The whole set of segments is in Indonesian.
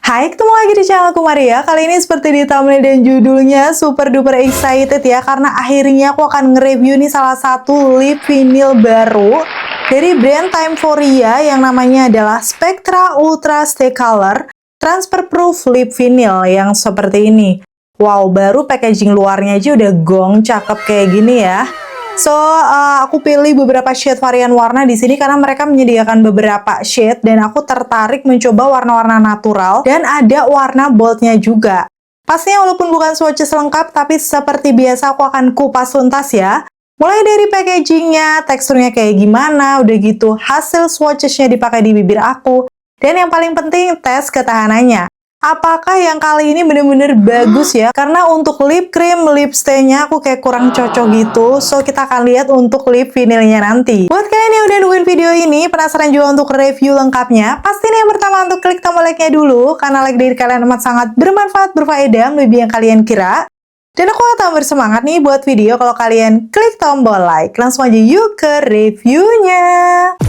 Hai, ketemu lagi di channel aku Maria. Kali ini seperti di thumbnail dan judulnya, super duper excited ya, karena akhirnya aku akan nge-review nih salah satu lip vinyl baru dari brand Timeforia yang namanya adalah Spectra Ultra Stay Color Transfer Proof Lip Vinyl yang seperti ini. Wow, baru packaging luarnya aja udah gong cakep kayak gini ya. So, aku pilih beberapa shade varian warna di sini karena mereka menyediakan beberapa shade dan aku tertarik mencoba warna-warna natural dan ada warna boldnya juga. Pastinya walaupun bukan swatches lengkap, tapi seperti biasa aku akan kupas tuntas ya. Mulai dari packagingnya, teksturnya kayak gimana, udah gitu hasil swatchesnya dipakai di bibir aku. Dan yang paling penting, tes ketahanannya. Apakah yang kali ini bener-bener bagus ya? Karena untuk lip cream, lip stay-nya aku kayak kurang cocok gitu. So, kita akan lihat untuk lip vinilnya nanti. Buat kalian yang udah nungguin video ini, penasaran juga untuk review lengkapnya, pastiin yang pertama untuk klik tombol like-nya dulu. Karena like dari kalian amat sangat bermanfaat, berfaedah, lebih yang kalian kira. Dan aku akan bersemangat nih buat video kalau kalian klik tombol like. Langsung aja yuk ke reviewnya.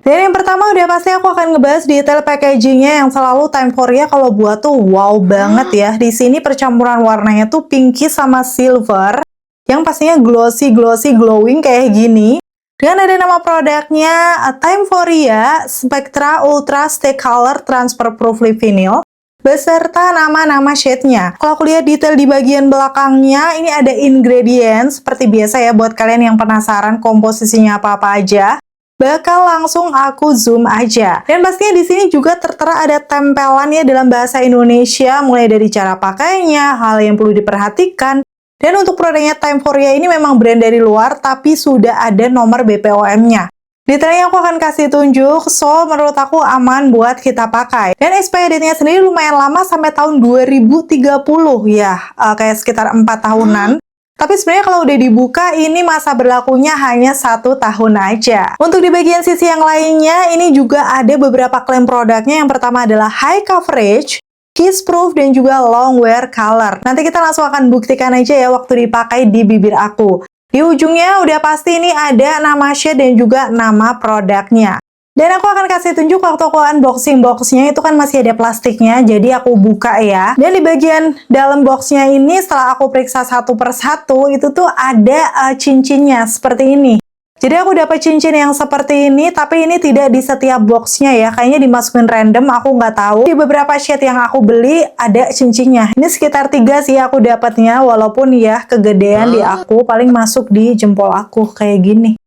Dan yang pertama udah pasti aku akan ngebahas detail packagingnya yang selalu Timeforia kalau buat tuh wow banget ya. Di sini percampuran warnanya tuh pinky sama silver yang pastinya glossy glowing kayak gini. Dan ada nama produknya Timeforia Spectra Ultra Stay Color Transfer Proof Lip Vinyl beserta nama-nama shade-nya. Kalau aku lihat detail di bagian belakangnya, ini ada ingredients seperti biasa ya buat kalian yang penasaran komposisinya apa-apa aja. Bakal langsung aku zoom aja. Dan pastinya di sini juga tertera ada tempelannya dalam bahasa Indonesia, mulai dari cara pakainya, hal yang perlu diperhatikan. Dan untuk produknya Timeforia ini memang brand dari luar, tapi sudah ada nomor BPOM-nya. Detailnya aku akan kasih tunjuk, so menurut aku aman buat kita pakai. Dan expiry date-nya sendiri lumayan lama sampai tahun 2030 ya, kayak sekitar 4 tahunan. Tapi sebenarnya kalau udah dibuka, ini masa berlakunya hanya 1 tahun aja. Untuk di bagian sisi yang lainnya, ini juga ada beberapa klaim produknya. Yang pertama adalah high coverage, kiss proof, dan juga long wear color. Nanti kita langsung akan buktikan aja ya waktu dipakai di bibir aku. Di ujungnya udah pasti ini ada nama shade dan juga nama produknya. Dan aku akan kasih tunjuk waktu aku unboxing boxnya itu kan masih ada plastiknya, jadi aku buka ya. Dan di bagian dalam boxnya ini setelah aku periksa satu persatu itu tuh ada cincinnya seperti ini. Jadi aku dapat cincin yang seperti ini, tapi ini tidak di setiap boxnya ya. Kayaknya dimasukin random, aku nggak tahu. Di beberapa shade yang aku beli ada cincinnya. Ini sekitar 3 sih aku dapatnya, walaupun ya kegedean di aku paling masuk di jempol aku kayak gini.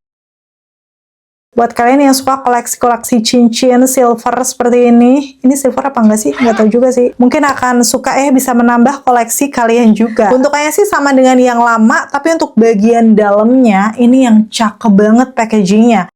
Buat kalian yang suka koleksi-koleksi cincin silver seperti ini silver apa enggak sih? Nggak tahu juga sih. Mungkin akan suka bisa menambah koleksi kalian juga. Bentukannya sih sama dengan yang lama, tapi untuk bagian dalamnya ini yang cakep banget packagingnya.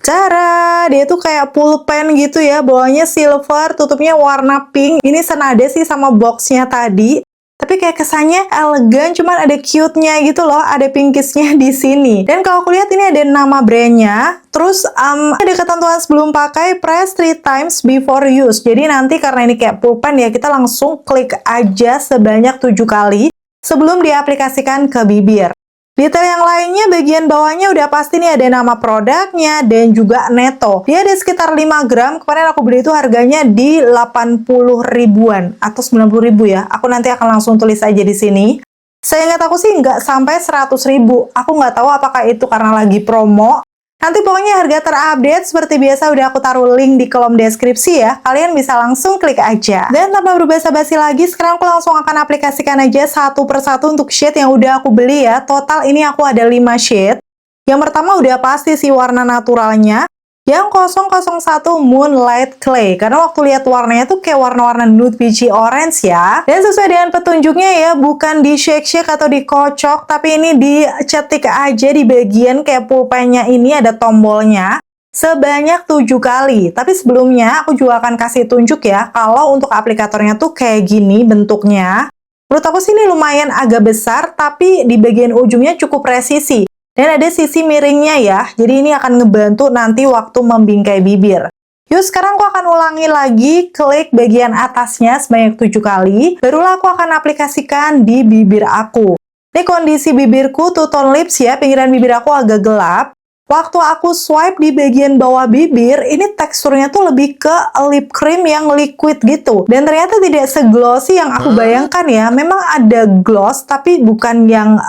Cara dia tuh kayak pulpen gitu ya, bawahnya silver, tutupnya warna pink. Ini senada sih sama boxnya tadi. Tapi kayak kesannya elegan, cuman ada cute-nya gitu loh, ada pinkisnya di sini. Dan kalau aku lihat ini ada nama brandnya, terus ada ketentuan sebelum pakai, press 3 times before use. Jadi nanti karena ini kayak pulpen ya, kita langsung klik aja sebanyak 7 kali sebelum diaplikasikan ke bibir. Detail yang lainnya bagian bawahnya udah pasti nih ada nama produknya dan juga neto. Dia ada sekitar 5 gram. Kemarin aku beli itu harganya di 80 ribuan atau 90 ribu ya. Aku nanti akan langsung tulis aja di sini. Seingat aku sih nggak sampai 100 ribu. Aku nggak tahu apakah itu karena lagi promo. Nanti pokoknya harga terupdate seperti biasa udah aku taruh link di kolom deskripsi ya. Kalian bisa langsung klik aja. Dan tanpa berbasa-basi lagi, sekarang aku langsung akan aplikasikan aja satu persatu untuk shade yang udah aku beli ya. Total ini aku ada 5 shade. Yang pertama udah pasti sih warna naturalnya. Yang 001 Moonlight Clay. Karena waktu lihat warnanya tuh kayak warna-warna nude peachy orange ya. Dan sesuai dengan petunjuknya ya, bukan di shake-shake atau dikocok, tapi ini dicetik aja di bagian kayak pulpennya ini ada tombolnya. Sebanyak 7 kali. Tapi sebelumnya aku juga akan kasih tunjuk ya, kalau untuk aplikatornya tuh kayak gini bentuknya. Menurut aku sih ini lumayan agak besar, tapi di bagian ujungnya cukup presisi. Dan ada sisi miringnya ya, jadi ini akan ngebantu nanti waktu membingkai bibir. Yuk sekarang aku akan ulangi lagi, klik bagian atasnya sebanyak 7 kali, barulah aku akan aplikasikan di bibir aku. Ini kondisi bibirku two tone lips ya, pinggiran bibir aku agak gelap. Waktu aku swipe di bagian bawah bibir, ini teksturnya tuh lebih ke lip cream yang liquid gitu. Dan ternyata tidak seglossy yang aku bayangkan ya. Memang ada gloss, tapi bukan yang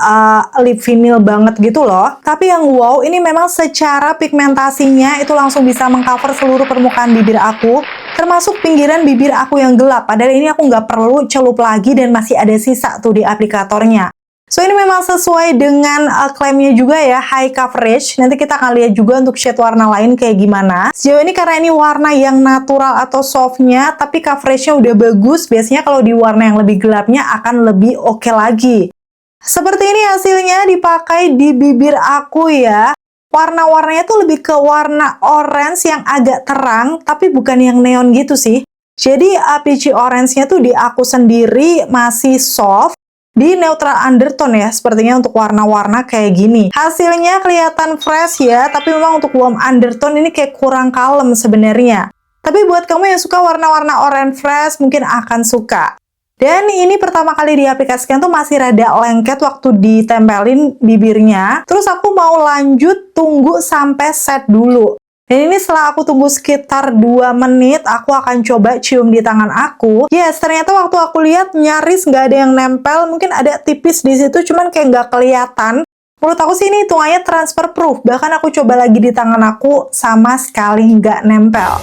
lip vinyl banget gitu loh. Tapi yang wow, ini memang secara pigmentasinya itu langsung bisa mengcover seluruh permukaan bibir aku. Termasuk pinggiran bibir aku yang gelap. Padahal ini aku nggak perlu celup lagi dan masih ada sisa tuh di aplikatornya. So, ini memang sesuai dengan klaimnya juga ya, high coverage. Nanti kita akan lihat juga untuk shade warna lain kayak gimana. Sejauh ini karena ini warna yang natural atau softnya, tapi coveragenya udah bagus. Biasanya kalau di warna yang lebih gelapnya akan lebih oke lagi. Seperti ini hasilnya dipakai di bibir aku ya. Warna-warnanya tuh lebih ke warna orange yang agak terang, tapi bukan yang neon gitu sih. Jadi peachy orange-nya tuh di aku sendiri masih soft. Di neutral undertone ya, sepertinya untuk warna-warna kayak gini. Hasilnya kelihatan fresh ya, tapi memang untuk warm undertone ini kayak kurang kalem sebenarnya. Tapi buat kamu yang suka warna-warna orange fresh, mungkin akan suka. Dan ini pertama kali diaplikasikan tuh masih rada lengket waktu ditempelin bibirnya. Terus aku mau lanjut tunggu sampai set dulu. Dan ini setelah aku tunggu sekitar 2 menit, aku akan coba cium di tangan aku. Yes, ternyata waktu aku lihat nyaris nggak ada yang nempel. Mungkin ada tipis di situ, cuman kayak nggak kelihatan. Menurut aku sih ini hitungannya transfer proof. Bahkan aku coba lagi di tangan aku, sama sekali nggak nempel.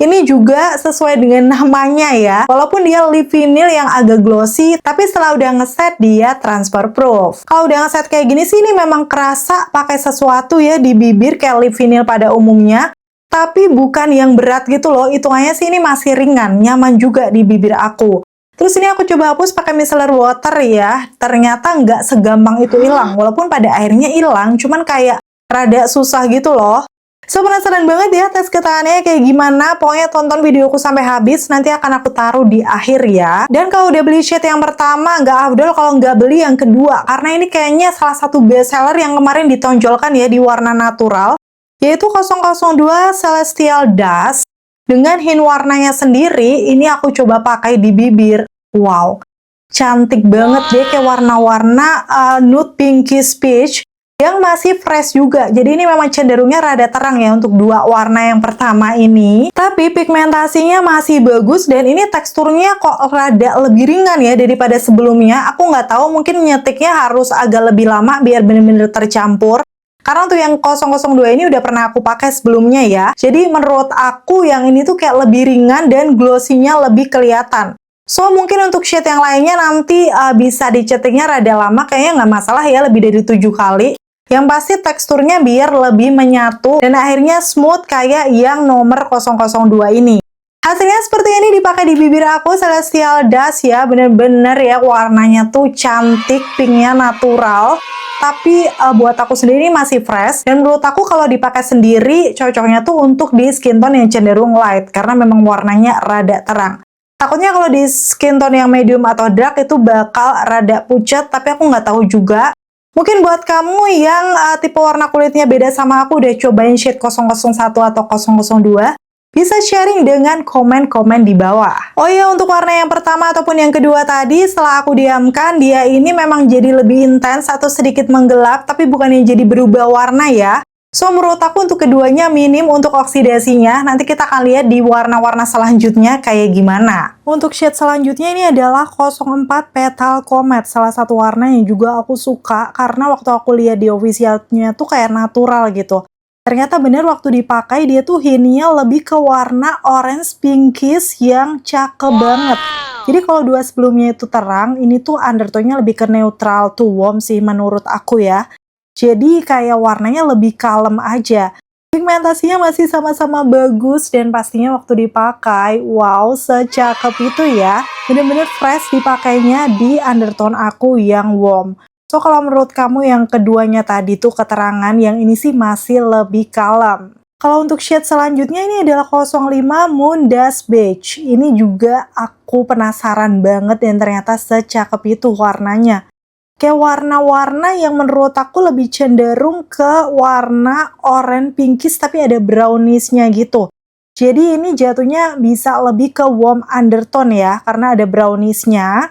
Ini juga sesuai dengan namanya ya. Walaupun dia lip vinyl yang agak glossy, tapi setelah udah ngeset dia transfer proof. Kalau udah ngeset kayak gini sih ini memang kerasa pakai sesuatu ya di bibir kayak lip vinyl pada umumnya. Tapi bukan yang berat gitu loh. Hitungannya sih ini masih ringan, nyaman juga di bibir aku. Terus ini aku coba hapus pakai micellar water ya. Ternyata nggak segampang itu hilang. Walaupun pada akhirnya hilang, cuman kayak rada susah gitu loh. So, penasaran banget ya tes ketangannya kayak gimana? Pokoknya tonton videoku sampai habis, nanti akan aku taruh di akhir ya. Dan kalau udah beli shade yang pertama, nggak afdol kalau nggak beli yang kedua. Karena ini kayaknya salah satu best seller yang kemarin ditonjolkan ya di warna natural. Yaitu 002 Celestial Dust. Dengan hint warnanya sendiri, ini aku coba pakai di bibir. Wow, cantik banget deh, kayak warna-warna nude pinkish peach. Yang masih fresh juga. Jadi ini memang cenderungnya rada terang ya untuk dua warna yang pertama ini. Tapi pigmentasinya masih bagus dan ini teksturnya kok rada lebih ringan ya daripada sebelumnya. Aku nggak tahu, mungkin nyetiknya harus agak lebih lama biar bener-bener tercampur. Karena untuk yang 002 ini udah pernah aku pakai sebelumnya ya. Jadi menurut aku yang ini tuh kayak lebih ringan dan glossy-nya lebih kelihatan. So, mungkin untuk shade yang lainnya nanti bisa dicetiknya rada lama. Kayaknya nggak masalah ya, lebih dari 7 kali. Yang pasti teksturnya biar lebih menyatu dan akhirnya smooth kayak yang nomor 002 ini. Hasilnya seperti ini dipakai di bibir aku, Celestial Dust ya. Bener-bener ya warnanya tuh cantik, pinknya natural. Tapi buat aku sendiri masih fresh. Dan menurut aku kalau dipakai sendiri cocoknya tuh untuk di skin tone yang cenderung light. Karena memang warnanya rada terang. Takutnya kalau di skin tone yang medium atau dark itu bakal rada pucat. Tapi aku nggak tahu juga. Mungkin buat kamu yang tipe warna kulitnya beda sama aku udah cobain shade 001 atau 002, bisa sharing dengan komen-komen di bawah. Oh iya, untuk warna yang pertama ataupun yang kedua tadi, setelah aku diamkan, dia ini memang jadi lebih intens atau sedikit menggelap, tapi bukannya jadi berubah warna ya. So, menurut aku untuk keduanya minim untuk oksidasinya. Nanti kita akan lihat di warna-warna selanjutnya kayak gimana. Untuk shade selanjutnya ini adalah 04 Petal Comet. Salah satu warna yang juga aku suka karena waktu aku lihat di officialnya tuh kayak natural gitu. Ternyata bener waktu dipakai dia tuh hintnya lebih ke warna orange pinkish yang cakep banget. Jadi kalau dua sebelumnya itu terang, ini tuh undertone-nya lebih ke neutral to warm sih menurut aku ya. Jadi kayak warnanya lebih kalem aja. Pigmentasinya masih sama-sama bagus dan pastinya waktu dipakai, wow, secakep itu ya. Bener-bener fresh dipakainya di undertone aku yang warm. So, kalau menurut kamu yang keduanya tadi tuh keterangan, yang ini sih masih lebih kalem. Kalau untuk shade selanjutnya ini adalah 05 Moon Dust Beige. Ini juga aku penasaran banget dan ternyata secakep itu warnanya. Kayak warna-warna yang menurut aku lebih cenderung ke warna orange pinkish tapi ada brownish-nya gitu. Jadi ini jatuhnya bisa lebih ke warm undertone ya, karena ada brownish-nya.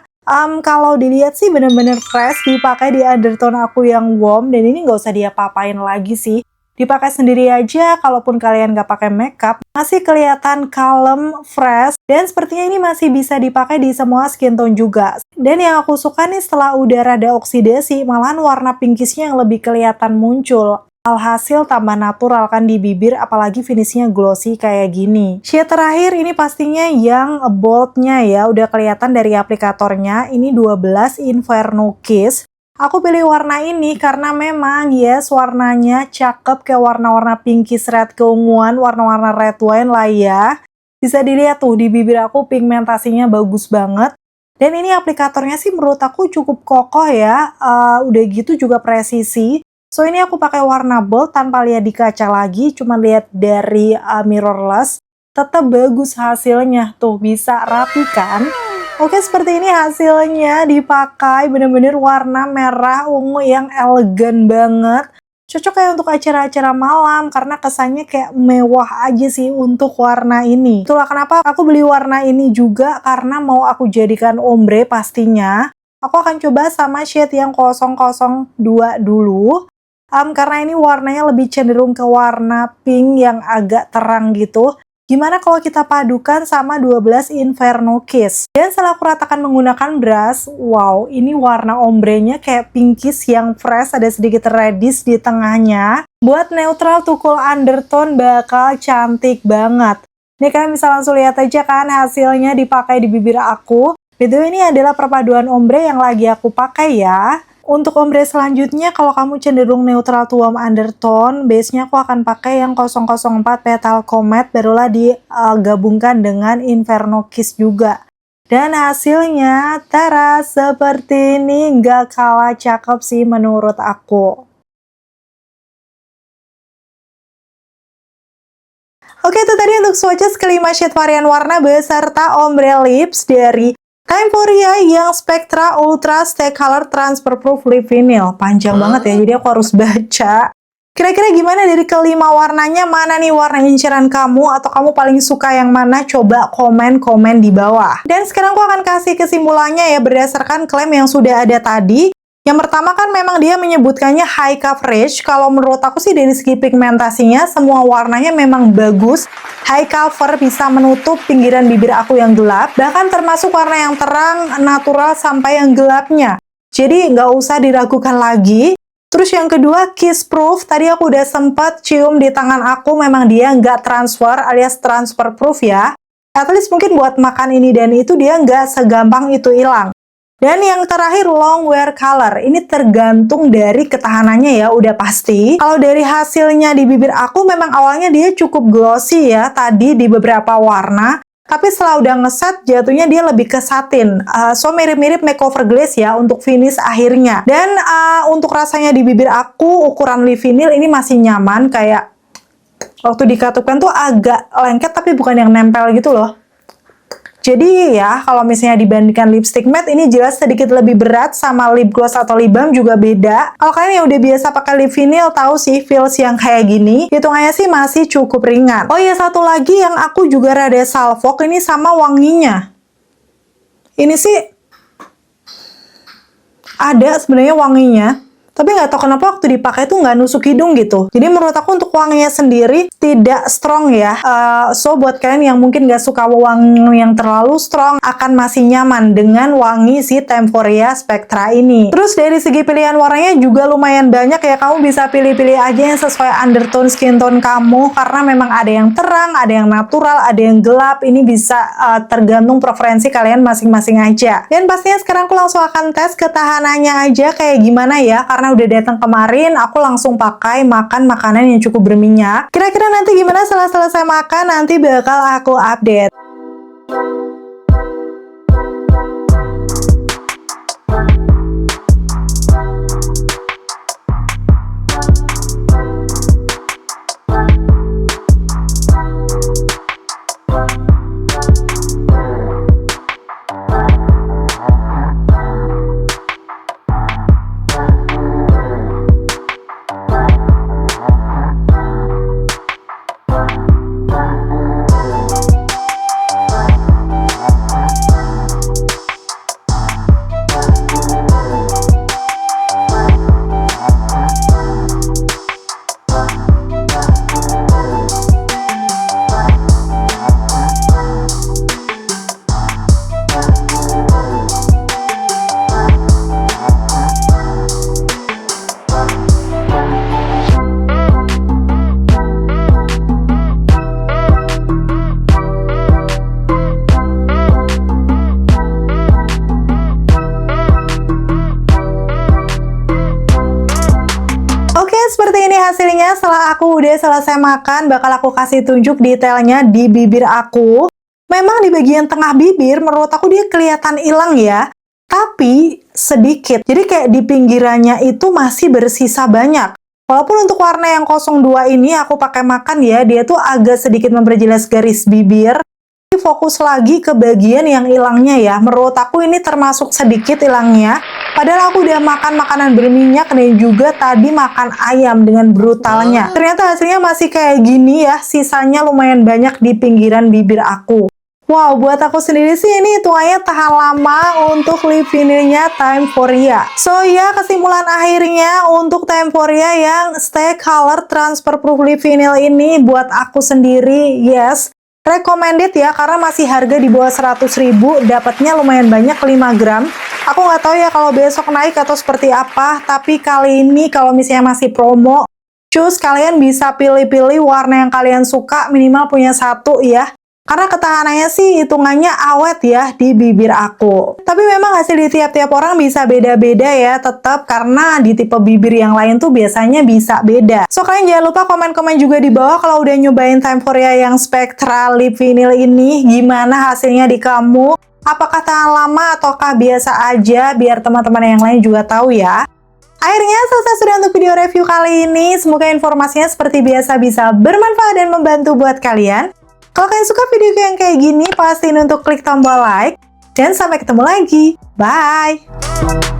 Kalau dilihat sih bener-bener fresh, dipakai di undertone aku yang warm, dan ini nggak usah diapa-apain lagi sih. Dipakai sendiri aja, kalaupun kalian nggak pakai makeup, masih kelihatan kalem, fresh, dan sepertinya ini masih bisa dipakai di semua skin tone juga. Dan yang aku suka nih setelah udah rada oksidasi, malahan warna pinkisnya yang lebih kelihatan muncul. Alhasil tambah natural kan di bibir, apalagi finishnya glossy kayak gini. Shade terakhir ini pastinya yang boldnya ya, udah kelihatan dari aplikatornya. Ini 12 Inferno Kiss. Aku pilih warna ini karena memang yes, warnanya cakep kayak warna-warna pinkish red keunguan, warna-warna red wine lah ya. Bisa dilihat tuh di bibir aku pigmentasinya bagus banget. Dan ini aplikatornya sih menurut aku cukup kokoh ya, udah gitu juga presisi. So ini aku pakai warna bold tanpa lihat di kaca lagi, cuma lihat dari mirrorless. Tetap bagus hasilnya, tuh bisa rapi kan? Oke, seperti ini hasilnya dipakai bener-bener warna merah ungu yang elegan banget. Cocok kayak untuk acara-acara malam karena kesannya kayak mewah aja sih untuk warna ini. Itulah kenapa aku beli warna ini juga karena mau aku jadikan ombre pastinya. Aku akan coba sama shade yang 002 dulu. Karena ini warnanya lebih cenderung ke warna pink yang agak terang gitu. Gimana kalau kita padukan sama 12 Inferno Kiss? Dan setelah aku ratakan menggunakan brush, wow, ini warna ombrenya kayak pinkish yang fresh, ada sedikit reddish di tengahnya. Buat neutral to cool undertone bakal cantik banget. Nih kalian bisa langsung lihat aja kan hasilnya dipakai di bibir aku. Ini adalah perpaduan ombre yang lagi aku pakai ya. Untuk ombre selanjutnya, kalau kamu cenderung neutral to warm undertone, base-nya aku akan pakai yang 004 Petal Comet, barulah digabungkan dengan Inferno Kiss juga. Dan hasilnya, tara, seperti ini, nggak kalah cakep sih menurut aku. Oke, itu tadi untuk swatches kelima shade varian warna beserta ombre lips dari Timeforia yang Spectra Ultra Stay Color Transfer Proof Lip Vinyl. Panjang banget ya, jadi aku harus baca. Kira-kira gimana dari kelima warnanya? Mana nih warna inceran kamu? Atau kamu paling suka yang mana? Coba komen-komen di bawah. Dan sekarang aku akan kasih kesimpulannya ya berdasarkan klaim yang sudah ada tadi. Yang pertama kan memang dia menyebutkannya high coverage. Kalau menurut aku sih dari segi pigmentasinya semua warnanya memang bagus. High cover bisa menutup pinggiran bibir aku yang gelap. Bahkan termasuk warna yang terang, natural sampai yang gelapnya. Jadi nggak usah diragukan lagi. Terus yang kedua, kiss proof. Tadi aku udah sempat cium di tangan aku. Memang dia nggak transfer alias transfer proof ya. At least mungkin buat makan ini dan itu dia nggak segampang itu hilang. Dan yang terakhir long wear color, ini tergantung dari ketahanannya ya, udah pasti. Kalau dari hasilnya di bibir aku memang awalnya dia cukup glossy ya, tadi di beberapa warna. Tapi setelah udah ngeset, jatuhnya dia lebih ke satin. So mirip-mirip makeover glaze ya untuk finish akhirnya. Dan untuk rasanya di bibir aku, ukuran lip vinyl ini masih nyaman, kayak waktu dikatupkan tuh agak lengket tapi bukan yang nempel gitu loh. Jadi ya, kalau misalnya dibandingkan lipstick matte, ini jelas sedikit lebih berat sama lip gloss atau lip balm juga beda. Kalau kalian yang udah biasa pakai lip vinyl, tahu sih feels yang kayak gini. Hitungannya sih masih cukup ringan. Oh iya, satu lagi yang aku juga rada salfok, ini sama wanginya. Ini sih ada sebenarnya wanginya. Tapi nggak tahu kenapa waktu dipakai tuh nggak nusuk hidung gitu. Jadi menurut aku untuk wanginya sendiri tidak strong ya. So buat kalian yang mungkin nggak suka wangi yang terlalu strong, akan masih nyaman dengan wangi si Timeforia Spectra ini. Terus dari segi pilihan warnanya juga lumayan banyak ya. Kamu bisa pilih-pilih aja yang sesuai undertone skin tone kamu. Karena memang ada yang terang, ada yang natural, ada yang gelap. Ini bisa tergantung preferensi kalian masing-masing aja. Dan pastinya sekarang aku langsung akan tes ketahanannya aja kayak gimana ya. Karena udah datang kemarin, aku langsung pakai makan makanan yang cukup berminyak. Kira-kira nanti gimana setelah selesai makan, nanti bakal aku update. hasilnya setelah aku udah selesai makan, bakal aku kasih tunjuk detailnya di bibir aku. Memang di bagian tengah bibir, menurut aku dia kelihatan hilang ya. Tapi sedikit. Jadi kayak di pinggirannya itu masih bersisa banyak. Walaupun untuk warna yang 02 ini aku pakai makan ya, dia tuh agak sedikit memperjelas garis bibir. Fokus lagi ke bagian yang hilangnya ya. Menurut aku ini termasuk sedikit hilangnya. Padahal aku udah makan makanan berminyak dan juga tadi makan ayam dengan brutalnya. Ternyata hasilnya masih kayak gini ya. Sisanya lumayan banyak di pinggiran bibir aku. Wow, buat aku sendiri sih ini hitungannya tahan lama untuk lip vinilnya Timeforia. So ya, kesimpulan akhirnya untuk Timeforia yang Stay Color Transfer Proof Lip Vinyl ini buat aku sendiri, yes, recommended ya, karena masih harga di bawah 100.000, dapatnya lumayan banyak 5 gram. Aku nggak tahu ya kalau besok naik atau seperti apa, tapi kali ini kalau misalnya masih promo, cus kalian bisa pilih-pilih warna yang kalian suka, minimal punya satu ya. Karena ketahanannya sih hitungannya awet ya di bibir aku. Tapi memang hasil di tiap-tiap orang bisa beda-beda ya tetap, karena di tipe bibir yang lain tuh biasanya bisa beda. So kalian jangan lupa komen-komen juga di bawah kalau udah nyobain Timeforia yang Spectra Lip Vinyl ini, gimana hasilnya di kamu? Apakah tahan lama ataukah biasa aja, biar teman-teman yang lain juga tahu ya. Akhirnya selesai sudah untuk video review kali ini. Semoga informasinya seperti biasa bisa bermanfaat dan membantu buat kalian. Kalau kalian suka video yang kayak gini, pastiin untuk klik tombol like. Dan sampai ketemu lagi. Bye!